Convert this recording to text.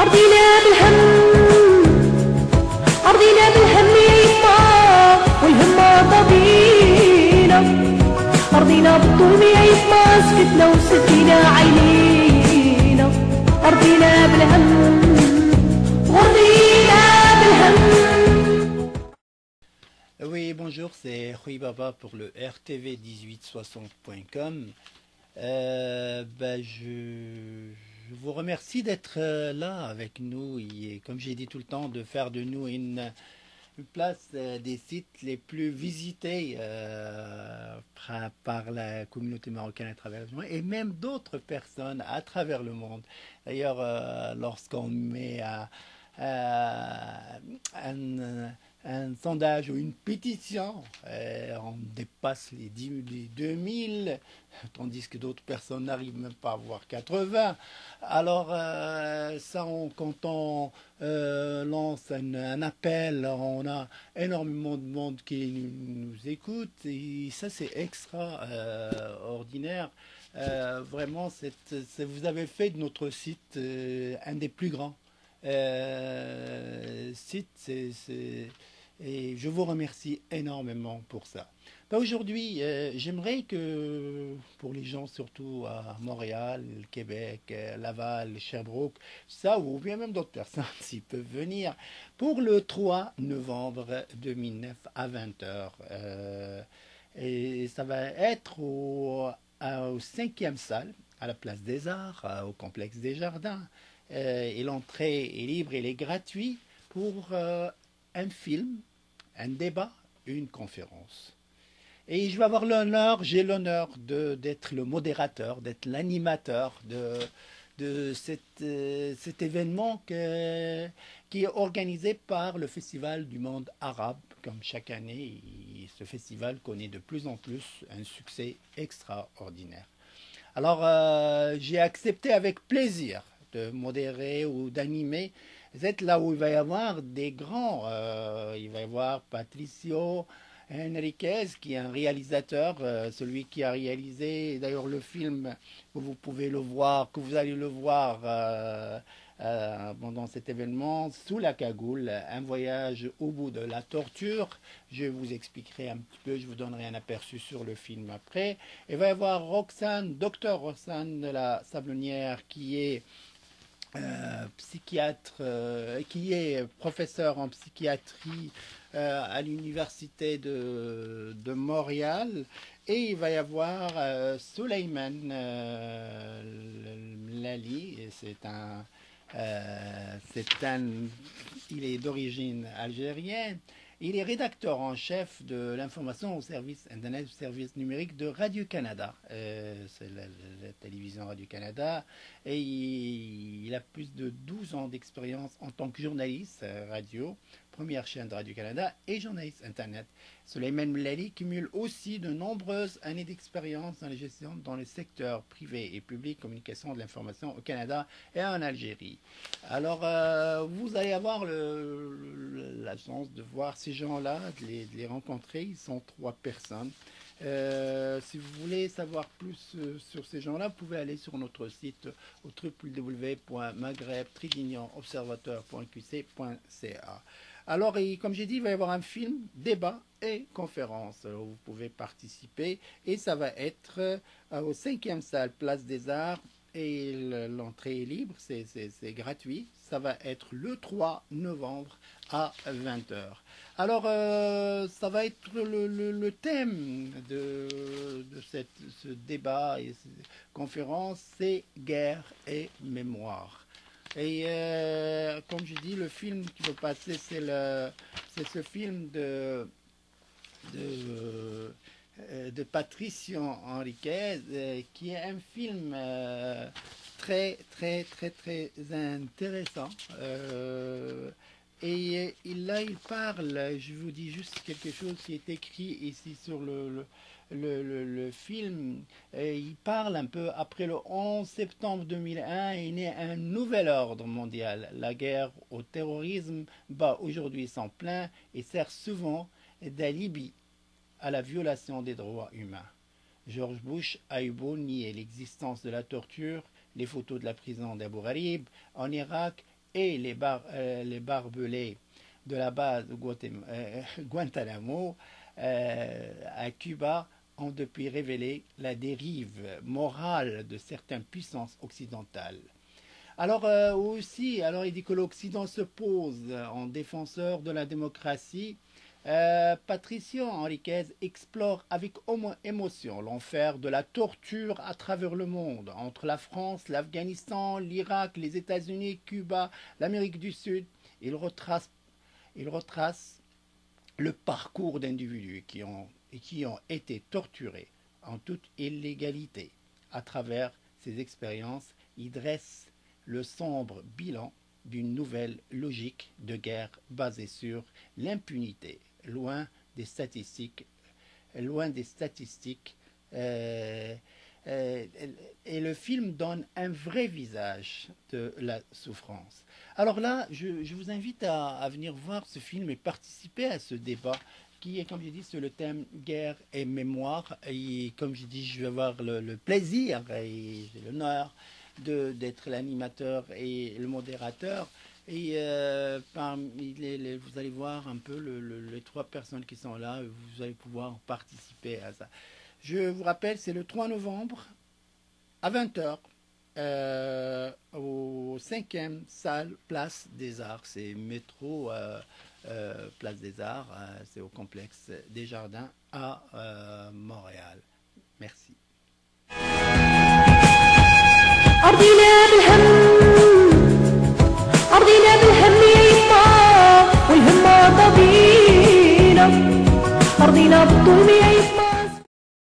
أرضينا بالهم أرضينا بالهم يا يما والهمة طبينا أرضينا بالظلم يا يما سكتنا وسدينا عينينا أرضينا بالهم وأرضينا بالهم. Oui, bonjour, c'est Rui Baba pour le RTV1860.com. Je vous remercie d'être là avec nous et, comme j'ai dit tout le temps, de faire de nous une place des sites les plus visités par la communauté marocaine à travers le monde et même d'autres personnes à travers le monde. D'ailleurs, lorsqu'on met un sondage ou une pétition, on dépasse les 2000, tandis que d'autres personnes n'arrivent même pas à avoir 80. Alors, quand on lance un appel, on a énormément de monde qui nous écoute, et ça c'est extraordinaire. Vraiment, vous avez fait de notre site un des plus grands sites, et je vous remercie énormément pour ça. Aujourd'hui, j'aimerais que pour les gens, surtout à Montréal, Québec, Laval, Sherbrooke, ça, ou bien même d'autres personnes, s'ils peuvent venir, pour le 3 novembre 2009 à 20h. Et ça va être au 5e salle, à la Place des Arts, au Complexe des Jardins. Et l'entrée est libre, elle est gratuite pour un film, un débat, une conférence. Et je vais avoir j'ai l'honneur d'être le modérateur, d'être l'animateur de cet événement qui est organisé par le Festival du monde arabe. Comme chaque année, ce festival connaît de plus en plus un succès extraordinaire. Alors, j'ai accepté avec plaisir de modérer ou d'animer. C'est là où il va y avoir des grands. Il va y avoir Patricio Enriquez, qui est un réalisateur, celui qui a réalisé d'ailleurs le film que vous pouvez le voir, que vous allez le voir pendant cet événement, Sous la cagoule, un voyage au bout de la torture. Je vous expliquerai un petit peu, je vous donnerai un aperçu sur le film après. Il va y avoir Roxane, docteur Roxane de la Sablonnière, qui est psychiatre, qui est professeur en psychiatrie à l'université de Montréal. Et il va y avoir Souleymane Lali, il est d'origine algérienne. Il est rédacteur en chef de l'information au service Internet, au service numérique de Radio-Canada. C'est la télévision Radio-Canada. Et il a plus de 12 ans d'expérience en tant que journaliste radio, première chaîne de Radio-Canada, et journaliste Internet. Souleymane Mlali cumule aussi de nombreuses années d'expérience dans la gestion dans le secteur privé et public, communication de l'information au Canada et en Algérie. Alors, vous allez avoir la chance de voir ces gens-là, de les rencontrer. Ils sont 3 personnes. Si vous voulez savoir plus sur ces gens-là, vous pouvez aller sur notre site au www.maghreb-observateur.qc.ca. Alors, comme j'ai dit, il va y avoir un film, débat et conférence. Alors, vous pouvez participer et ça va être au 5e salle, Place des Arts, et l'entrée est libre, c'est gratuit. Ça va être le 3 novembre à 20h. Alors, ça va être le thème de ce débat et cette conférence, c'est guerre et mémoire. Et comme je dis, le film qui va passer, c'est ce film de Patricio Enriquez, qui est un film très intéressant. Et là, il parle, je vous dis juste quelque chose qui est écrit ici sur le film. Il parle un peu après le 11 septembre 2001, il est né un nouvel ordre mondial. La guerre au terrorisme bat aujourd'hui son plein et sert souvent d'alibi à la violation des droits humains. George Bush a eu beau nier l'existence de la torture, les photos de la prison d'Abu Ghraib en Irak et les barbelés de la base de Guantanamo à Cuba ont depuis révélé la dérive morale de certaines puissances occidentales. Alors il dit que l'Occident se pose en défenseur de la démocratie. Patricio Enriquez explore avec émotion l'enfer de la torture à travers le monde, entre la France, l'Afghanistan, l'Irak, les États-Unis, Cuba, l'Amérique du Sud. Il retrace le parcours d'individus qui ont été torturés en toute illégalité. À travers ces expériences, il dresse le sombre bilan d'une nouvelle logique de guerre basée sur l'impunité, loin des statistiques, et le film donne un vrai visage de la souffrance. Alors là, je vous invite à venir voir ce film et participer à ce débat qui est, comme je dis, sur le thème guerre et mémoire. Et comme je dis, je vais avoir le plaisir et l'honneur d'être l'animateur et le modérateur. Et vous allez voir un peu les 3 personnes qui sont là, vous allez pouvoir participer à ça. Je vous rappelle, c'est le 3 novembre à 20h au 5e salle Place des Arts. C'est métro Place des Arts, c'est au complexe des Jardins à Montréal. Merci. أرضينا بالهم يا يما والهمة طبينا أرضينا بالظلم يا